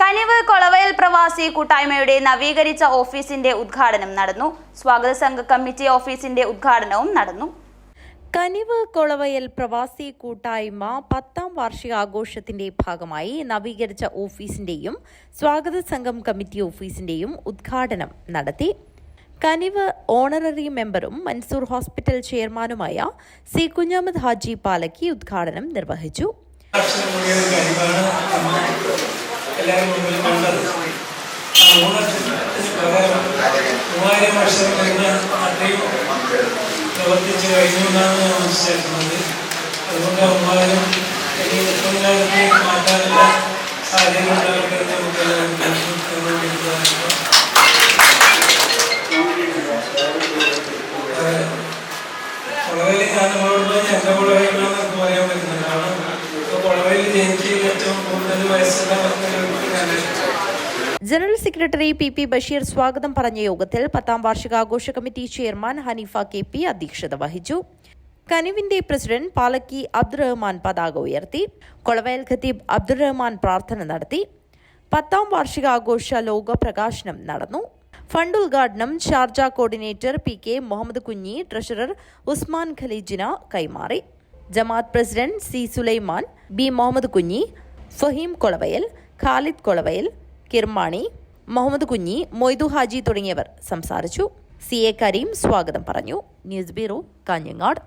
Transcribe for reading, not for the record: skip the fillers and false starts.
കനിവ് കൊളവയൽ പ്രവാസി കൂട്ടായ്മയുടെ നവീകരിച്ച ഓഫീസിന്റെ ഉദ്ഘാടനം നടന്നു. സ്വാഗത സംഘ കമ്മിറ്റി ഓഫീസിന്റെ ഉദ്ഘാടനവും നടന്നു. കനിവ് കൊളവയൽ പ്രവാസി കൂട്ടായ്മ 10ാം വാർഷികാഘോഷത്തിന്റെ ഭാഗമായി നവീകരിച്ച ഓഫീസിന്റെയും സ്വാഗത സംഘം കമ്മിറ്റി ഓഫീസിന്റെയും ഉദ്ഘാടനം നടത്തി. കനിവ് ഓണററി മെമ്പറും മൻസൂർ ഹോസ്പിറ്റൽ ചെയർമാനുമായ സി കുഞ്ഞഹമ്മദ് ഹാജി പാലക്കി ഉദ്ഘാടനം നിർവഹിച്ചു. എല്ലാവരും മുമ്പിൽ കണ്ടത് 3000 വർഷം കഴിഞ്ഞ അത്രയും പ്രവർത്തിച്ചു കഴിഞ്ഞു എന്നാണ് ഞാൻ മനസ്സിലാക്കുന്നത്. അതുകൊണ്ട് 3000 ഇനി 30,000 മാറ്റാനുള്ള സാധ്യത ഉണ്ടാകട്ടെ നമുക്ക് എല്ലാവരും കൊളവയിൽ ഞാൻ നമ്മളോട് എൻ്റെ കൊളവയിലാണെന്ന് പറയാൻ പറ്റുന്നത്. കാരണം കൊളവയിൽ ജനിച്ച് ഏറ്റവും കൂടുതൽ വയസ്സുള്ള ജനറൽ സെക്രട്ടറി പി ബഷീർ സ്വാഗതം പറഞ്ഞ യോഗത്തിൽ 10ാം വാർഷികാഘോഷ കമ്മിറ്റി ചെയർമാൻ ഹനീഫ KP അധ്യക്ഷത വഹിച്ചു. കനിവിന്റെ പ്രസിഡന്റ് പാലക്കി അബ്ദുറഹ്മാൻ പതാക ഉയർത്തി. കൊളവയൽ ഖത്തീബ് അബ്ദുറഹ്മാൻ പ്രാർത്ഥന നടത്തി. 10ാം വാർഷികാഘോഷ ലോഗോ പ്രകാശനം നടന്നു. ഫണ്ട് ഉദ്ഘാടനം Sharjah coordinator PK Muhammad Kunhi, treasurer Usman ഖലീജിന കൈമാറി. Jamaat president C Sulaiman, B Muhammad Kunhi, Faheem Kolavayal, Khalid Kolavayal, Kirmani, Muhammad Kunhi, Moidu Haji തുടങ്ങിയവർ സംസാരിച്ചു. CA കരീം സ്വാഗതം പറഞ്ഞു. News bureau, Kanhangad.